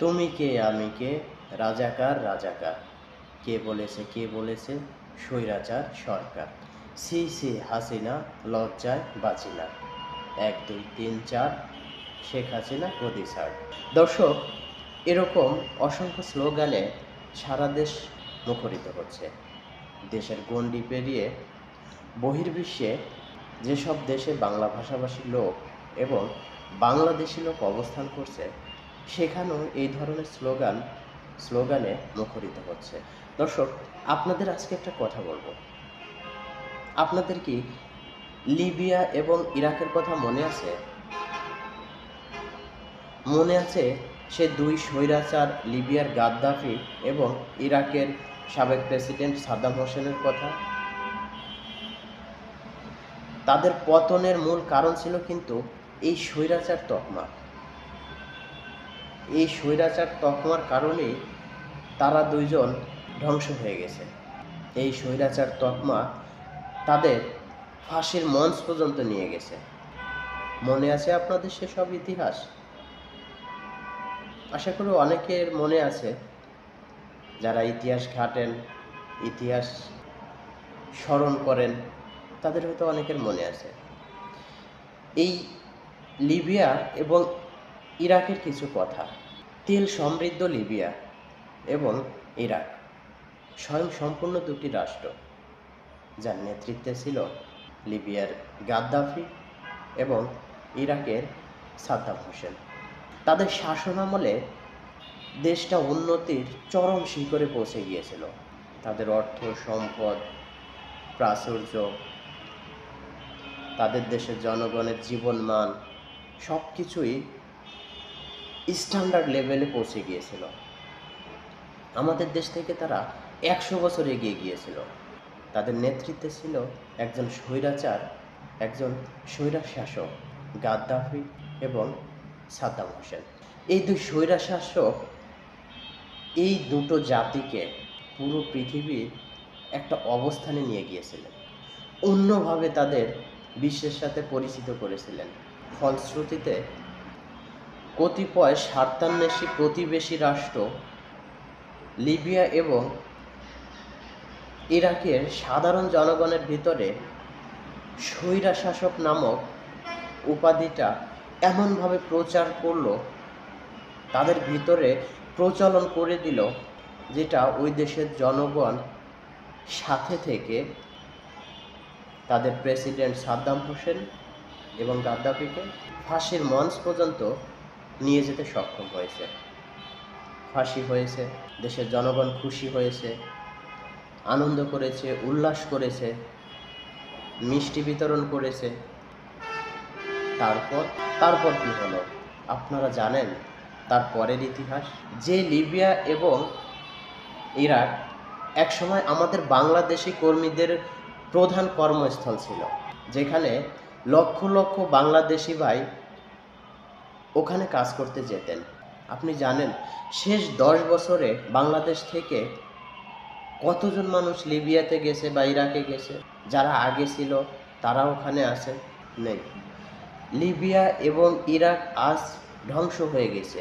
তুমি কে আমি কে, রাজাকার রাজাকার, কে বলেছে স্বৈরাচার সরকার, সি সি হাসিনা লজ্জায় বাঁচি না, ১ ২ ৩ ৪ শেখ হাসিনা গদি ছাড়। দর্শক, এরকম অসংখ্য স্লোগানে সারা দেশ মুখরিত হচ্ছে। দেশের গণ্ডি পেরিয়ে বহির্বিশ্বে যেসব দেশে বাংলা ভাষাভাষী লোক এবং বাংলাদেশি লোক অবস্থান করছে, সেখানেও এই ধরনের স্লোগানে মুখরিত হচ্ছে। দর্শক, আপনাদের আজকে একটা কথা বলবো। আপনাদের কি লিবিয়া এবং ইরাকের কথা মনে আছে? মনে আছে সে দুই স্বৈরাচার, লিবিয়ার গাদ্দাফি এবং ইরাকের সাবেক প্রেসিডেন্ট সাদ্দাম হোসেনের কথা? তাদের পতনের মূল কারণ ছিল কিন্তু এই স্বৈরাচার তকমা। এই স্বৈরাচার তকমার কারণেই তারা দুইজন ধ্বংস হয়ে গেছে। এই স্বৈরাচার তকমা তাদের ফাঁসির মঞ্চ পর্যন্ত নিয়ে গেছে। মনে আছে আপনাদের সেসব ইতিহাস? আশা করি অনেকের মনে আছে। যারা ইতিহাস ঘাটেন, ইতিহাস স্মরণ করেন, তাদের হয়তো অনেকের মনে আছে। এই লিবিয়া এবং ইরাকের কিছু কথা। তেল সমৃদ্ধ লিবিয়া এবং ইরাক স্বয়ং সম্পূর্ণ দুটি রাষ্ট্র, যার নেতৃত্বে ছিল লিবিয়ার গাদ্দাফি এবং ইরাকের সাদ্দাম হোসেন। তাদের শাসনামলে দেশটা উন্নতির চরম শিখরে পৌঁছে গিয়েছিল। তাদের অর্থ সম্পদ, প্রাচুর্য, তাদের দেশের জনগণের জীবনমান সব কিছুই স্ট্যান্ডার্ড লেভেলে পৌঁছে গিয়েছিল। আমাদের দেশ থেকে তারা ১০০ বছর এগিয়ে গিয়েছিল। তাদের নেতৃত্বে ছিল একজন স্বৈরাচার, একজন স্বৈরা শাসক গাদ্দাফি এবং সাদ্দাম হোসেন। এই দুই স্বৈরা শাসক এই দুটো জাতিকে পুরো পৃথিবীর একটা অবস্থানে নিয়ে গিয়েছিলেন, অন্যভাবে তাদের বিশ্বের সাথে পরিচিত করেছিলেন। ফলশ্রুতিতে কতিপয় স্বার্থান্বেষী প্রতিবেশী রাষ্ট্র লিবিয়া এবং ইরাকের সাধারণ জনগণের ভিতরে স্বৈরা শাসক নামক উপাধিটা এমনভাবে প্রচার করলো, তাদের ভিতরে প্রচলন করে দিল, যেটা ওই দেশের জনগণ সাথে থেকে তাদের প্রেসিডেন্ট সাদ্দাম হোসেন এবং গাদ্দাফিকে ফাঁসির মঞ্চ পর্যন্ত নিয়ে যেতে সক্ষম হয়েছে। ফাঁসি হয়েছে, দেশের জনগণ খুশি হয়েছে, আনন্দ করেছে, উল্লাস করেছে, মিষ্টি বিতরণ করেছে। তারপর কি হলো আপনারা জানেন? তারপরের ইতিহাস। যে লিবিয়া এবং ইরাক একসময় আমাদের বাংলাদেশি কর্মীদের প্রধান কর্মস্থল ছিল, যেখানে লক্ষ লক্ষ বাংলাদেশি ভাই ওখানে কাজ করতে যেতেন। আপনি জানেন শেষ ১০ বছরে বাংলাদেশ থেকে কতজন মানুষ লিবিয়াতে গেছে বা ইরাকে গেছে? যারা আগে ছিল তারা ওখানে আছে? নেই। লিবিয়া এবং ইরাক আজ ধ্বংস হয়ে গেছে,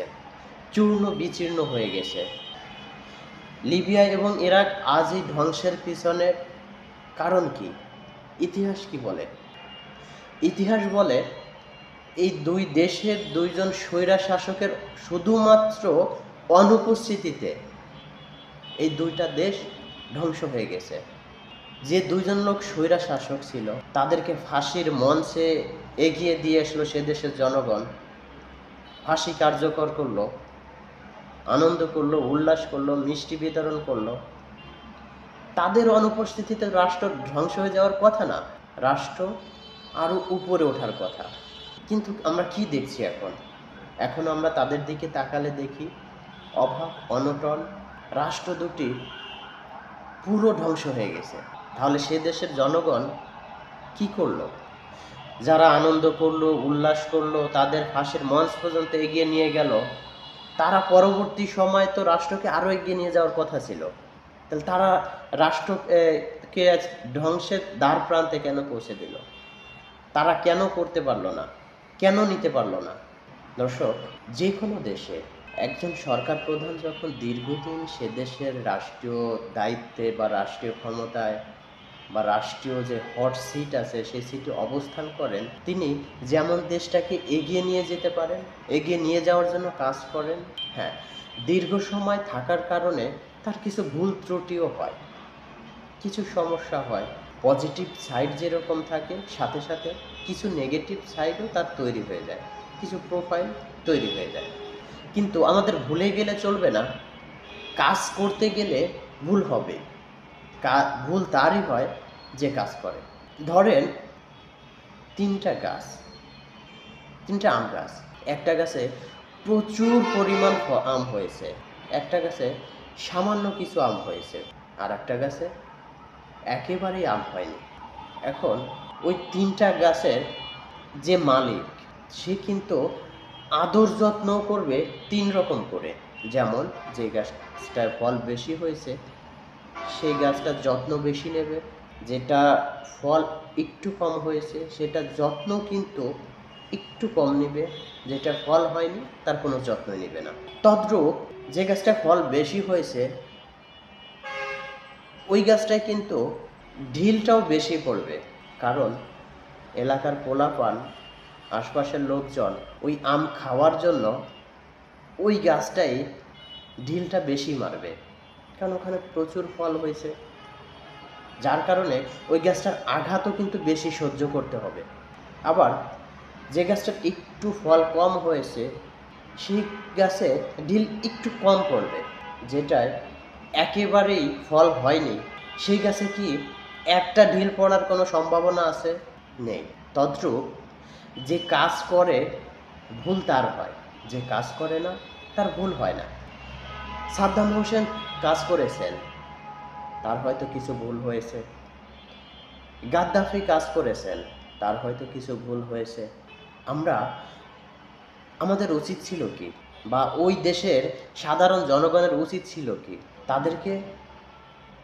চূর্ণ বিচীর্ণ হয়ে গেছে। লিবিয়া এবং ইরাক আজ এই ধ্বংসের পিছনে কারণ কি? ইতিহাস কি বলে? ইতিহাস বলে এই দুই দেশের দুইজন স্বৈরা শাসকের শুধুমাত্র অনুপস্থিতিতে এই দুইটা দেশ ধ্বংস হয়ে গেছে। যে দুইজন লোক স্বৈরা শাসক ছিল, তাদেরকে ফাঁসির মঞ্চে এগিয়ে দিয়ে আসলো সে দেশের জনগণ, ফাঁসি কার্যকর করলো, আনন্দ করলো, উল্লাস করলো, মিষ্টি বিতরণ করলো। তাদের অনুপস্থিতিতে রাষ্ট্র ধ্বংস হয়ে যাওয়ার কথা না, রাষ্ট্র আরও উপরে ওঠার কথা। কিন্তু আমরা কি দেখছি এখন আমরা তাদের দিকে তাকালে দেখি অভাব, অনটন, রাষ্ট্র দুটি পুরো ধ্বংস হয়ে গেছে। তাহলে সে দেশের জনগণ কি করলো? যারা আনন্দ করলো, উল্লাস করলো, তাদের ফাঁসির মঞ্চ পর্যন্ত এগিয়ে নিয়ে গেল, তারা পরবর্তী সময় তো রাষ্ট্রকে আরও এগিয়ে নিয়ে যাওয়ার কথা ছিল। তাহলে তারা রাষ্ট্রকে ধ্বংসের দ্বার প্রান্তে কেন পৌঁছে দিল? তারা কেন করতে পারলো না? কেন নিতে পারলো না? দর্শক, যে কোনো দেশে একজন সরকার প্রধান যখন দীর্ঘদিন সে দেশের রাষ্ট্রীয় দায়িত্বে বা রাষ্ট্রীয় ক্ষমতায় বা রাষ্ট্রীয় যে হট সিট আছে সেই সিটে অবস্থান করেন, তিনি যেমন দেশটাকে এগিয়ে নিয়ে যেতে পারেন, এগিয়ে নিয়ে যাওয়ার জন্য কাজ করেন। হ্যাঁ, দীর্ঘ সময় থাকার কারণে তার কিছু ভুল ত্রুটিও হয়, কিছু সমস্যা হয়। পজিটিভ সাইড যেরকম থাকে, সাথে সাথে কিছু নেগেটিভ সাইডও তার তৈরি হয়ে যায়, কিছু প্রোফাইল তৈরি হয়ে যায়। কিন্তু আমাদের ভুলে গেলে চলবে না, কাজ করতে গেলে ভুল হবে। ভুল তারই হয় যে কাজ করে। ধরেন তিনটা গাছ, তিনটা আম গাছ। একটা গাছে প্রচুর পরিমাণ আম হয়েছে, একটা গাছে সামান্য কিছু আম হয়েছে, আর একটা গাছে একেবারেই আম হয়নি। এখন ওই তিনটা গাছের যে মালিক, সে কিন্তু আদর যত্ন করবে তিন রকম করে। যেমন যে গাছটার ফল বেশি হয়েছে সেই গাছটার যত্ন বেশি নেবে, যেটা ফল একটু কম হয়েছে সেটার যত্ন কিন্তু একটু কম নেবে, যেটা ফল হয়নি তার কোনো যত্ন নেবে না। তদ্রূপ যে গাছটা ফল বেশি হয়েছে ওই গাছটায় কিন্তু ঢিলটাও বেশি পড়বে, কারণ এলাকার পোলাপান, আশপাশের লোকজন ওই আম খাওয়ার জন্য ওই গাছটাই ঢিলটা বেশি মারবে, কারণ ওখানে প্রচুর ফল হয়েছে, যার কারণে ওই গাছটার আঘাতও কিন্তু বেশি সহ্য করতে হবে। আবার যে গাছটার একটু ফল কম হয়েছে সেই গাছে ঢিল একটু কম পড়বে, যেটায় একেবারেই ফল হয়নি সেই গাছে কি একটা ঢিল পড়ার কোনো সম্ভাবনা আছে? নেই। তদ্রূপ যে কাজ করে ভুল তার হয়, যে কাজ করে না তার ভুল হয় না। সাদ্দাম হোসেন কাজ করেছেন, তার হয়তো কিছু ভুল হয়েছে। গাদ্দাফি কাজ করেছেন, তার হয়তো কিছু ভুল হয়েছে। আমাদের উচিত ছিল কি, বা ওই দেশের সাধারণ জনগণের উচিত ছিল কি, তাদেরকে,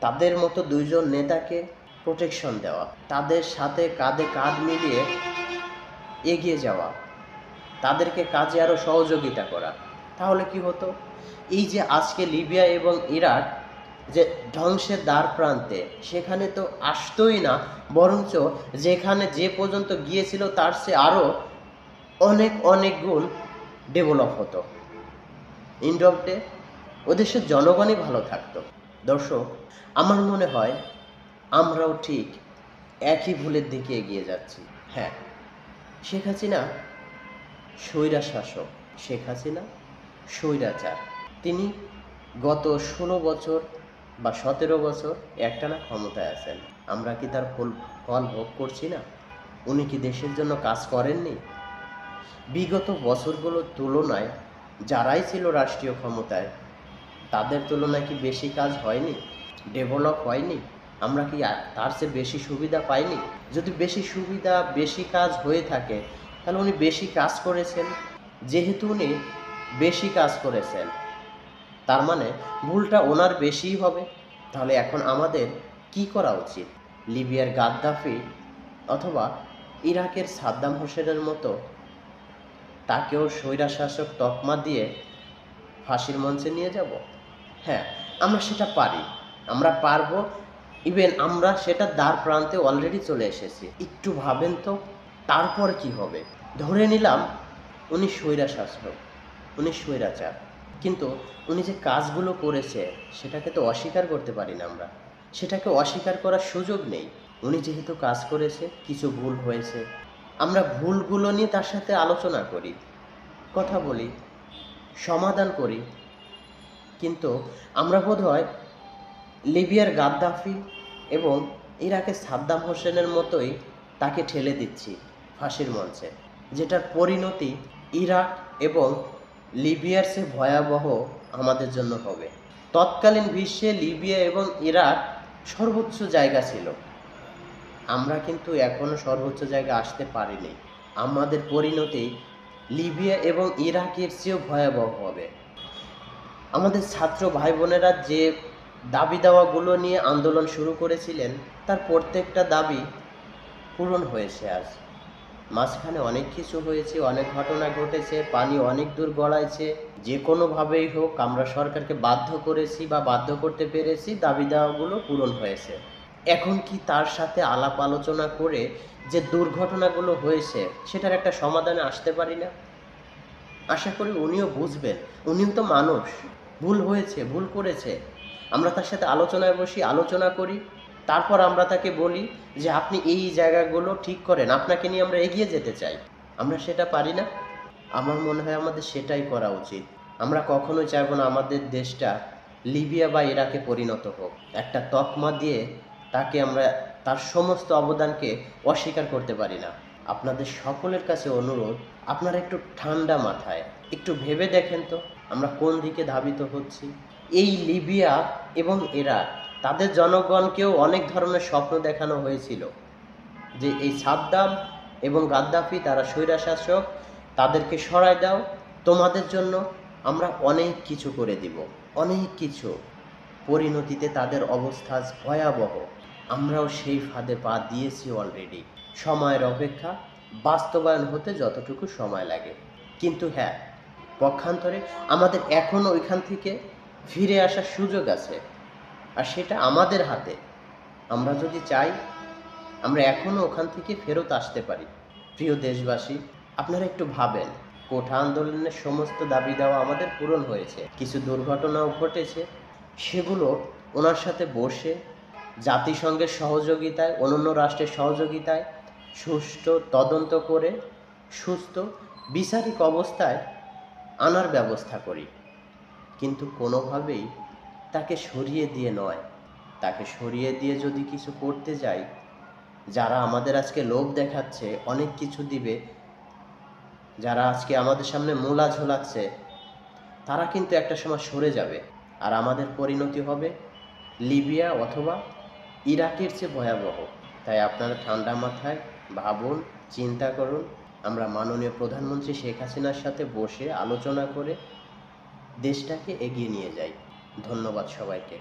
তাদের মতো দুইজন নেতাকে প্রোটেকশন দেওয়া, তাদের সাথে কাঁধে কাঁধ মিলিয়ে এগিয়ে যাওয়া, তাদেরকে কাজে আরও সহযোগিতা করা। তাহলে কি হতো? এই যে আজকে লিবিয়া এবং ইরাক যে ধ্বংসের দ্বার প্রান্তে, সেখানে তো আসতোই না, বরঞ্চ যেখানে যে পর্যন্ত গিয়েছিল তার চেয়ে আরও অনেক অনেক গুণ ডেভেলপ হতো। এন্ড অফ ডে ওদেশের জনগণই ভালো থাকতো। দর্শক, আমার মনে হয় আমরাও ঠিক একই ভুলের দিকে এগিয়ে যাচ্ছি। হ্যাঁ, শেখ হাসিনা স্বৈরা শাসক, শেখ হাসিনা স্বৈরাচার। তিনি গত 16 বছর বা 17 বছর একটানা ক্ষমতায় আছেন। আমরা কি তার ফল ভোগ করছি না? উনি কি দেশের জন্য কাজ করেননি? বিগত বছরগুলোর তুলনায় যারাই ছিল রাষ্ট্রীয় ক্ষমতায়, তাদের তুলনায় কি বেশি কাজ হয়নি? ডেভেলপ হয়নি? আমরা কি তার চেয়ে বেশি সুবিধা পাইনি? যদি বেশি সুবিধা, বেশি কাজ হয়ে থাকে, তাহলে উনি বেশি কাজ করেছেন। যেহেতু উনি বেশি কাজ করেছেন, তার মানে ভুলটা ওনার বেশিই হবে। তাহলে এখন আমাদের কি করা উচিত? লিবিয়ার গাদ্দাফি অথবা ইরাকের সাদ্দাম হোসেনের মতো তাকেও স্বৈরাশাসক তকমা দিয়ে ফাঁসির মঞ্চে নিয়ে যাব? হ্যাঁ, আমরা সেটা পারি, আমরা পারবো। ইভেন আমরা সেটা দ্বার প্রান্তে অলরেডি চলে এসেছি। একটু ভাবেন তো, তারপর কি হবে? ধরে নিলাম উনি স্বৈরাশাসক, উনি স্বৈরাচার, কিন্তু উনি যে কাজগুলো করেছে সেটাকে তো অস্বীকার করতে পারি না আমরা, সেটাকে অস্বীকার করার সুযোগ নেই। উনি যেহেতু কাজ করেছে, কিছু ভুল হয়েছে, আমরা ভুলগুলো নিয়ে তার সাথে আলোচনা করি, কথা বলি, সমাধান করি। কিন্তু আমরা বোধহয় লিবিয়ার গাদ্দাফি এবং ইরাকের সাদ্দাম হোসেনের মতোই তাকে ঠেলে দিচ্ছি ফাঁসির মঞ্চে, যেটার পরিণতি ইরাক এবং লিবিয়ার চেয়ে ভয়াবহ আমাদের জন্য হবে। তৎকালীন বিশ্বে লিবিয়া এবং ইরাক সর্বোচ্চ জায়গা ছিল, আমরা কিন্তু এখনও সর্বোচ্চ জায়গায় আসতে পারিনি। আমাদের পরিণতি লিবিয়া এবং ইরাকের চেয়েও ভয়াবহ হবে। আমাদের ছাত্র ভাই বোনেরা যে দাবি দাওয়াগুলো নিয়ে আন্দোলন শুরু করেছিলেন, তার প্রত্যেকটা দাবি পূরণ হয়েছে আজ। মাঝখানে অনেক কিছু হয়েছে, অনেক ঘটনা ঘটেছে, পানি অনেক দূর গড়াইছে। যে কোনোভাবেই হোক আমরা সরকারকে বাধ্য করেছি বা বাধ্য করতে পেরেছি, দাবি দাওয়াগুলো পূরণ হয়েছে। এখন কি তার সাথে আলাপ আলোচনা করে যে দুর্ঘটনাগুলো হয়েছে সেটার একটা সমাধানে আসতে পারি না? আশা করি উনিও বুঝবেন, উনিও তো মানুষ, ভুল হয়েছে, ভুল করেছে। আমরা তার সাথে আলোচনায় বসি, আলোচনা করি, তারপর আমরা তাকে বলি যে আপনি এই জায়গাগুলো ঠিক করেন, আপনাকে নিয়ে আমরা এগিয়ে যেতে চাই। আমরা সেটা পারি না? আমার মনে হয় আমাদের সেটাই করা উচিত। আমরা কখনোই চাইবো না আমাদের দেশটা লিবিয়া বা ইরাকে পরিণত হোক। একটা তকমা দিয়ে তাকে আমরা তার সমস্ত অবদানকে অস্বীকার করতে পারি না। আপনাদের সকলের কাছে অনুরোধ, আপনারা একটু ঠান্ডা মাথায় একটু ভেবে দেখেন তো আমরা কোন দিকে ধাবিত হচ্ছি। এই লিবিয়া এবং ইরাক, তাদের জনগণকেও অনেক ধরনের স্বপ্ন দেখানো হয়েছিল যে এই সাদ্দাম এবং গাদ্দাফি তারা স্বৈরশাসক, তাদেরকে সরায় দাও, তোমাদের জন্য আমরা অনেক কিছু করে দিব, অনেক কিছু। পরিণতিতে তাদের অবস্থা ভয়াবহ। আমরাও সেই ফাঁদে পা দিয়েছি অলরেডি। সময়ের অপেক্ষা, বাস্তবায়ন হতে যতটুকু সময় লাগে। কিন্তু হ্যাঁ, পক্ষান্তরে আমাদের এখনও ওইখান থেকে ফিরে আসার সুযোগ আছে, আর সেটা আমাদের হাতে। আমরা যদি চাই আমরা এখনও ওখান থেকে ফেরত আসতে পারি। প্রিয় দেশবাসী, আপনারা একটু ভাবেন, কোঠা আন্দোলনের সমস্ত দাবি দেওয়া আমাদের পূরণ হয়েছে, কিছু দুর্ঘটনাও ঘটেছে, সেগুলো ওনার সাথে বসে জাতিসংঘের সহযোগিতায়, অন্যান্য রাষ্ট্রের সহযোগিতায় সুষ্ঠু তদন্ত করে সুস্থ বিচারিক অবস্থায় আনার ব্যবস্থা করি। কিন্তু কোনোভাবেই তাকে সরিয়ে দিয়ে নয়। তাকে সরিয়ে দিয়ে যদি কিছু করতে যাই, যারা আমাদের আজকে লোভ দেখাচ্ছে অনেক কিছু দিবে, যারা আজকে আমাদের সামনে মূলা ঝোলাচ্ছে, তারা কিন্তু একটা সময় সরে যাবে, আর আমাদের পরিণতি হবে লিবিয়া অথবা ইরাকের চেয়ে ভয়াবহ। তাই আপনারা ঠান্ডা মাথায় ভাবুন, চিন্তা করুন। আমরা মাননীয় প্রধানমন্ত্রী শেখ হাসিনার সাথে বসে আলোচনা করে দেশটাকে এগিয়ে নিয়ে যাই। ধন্যবাদ সবাইকে।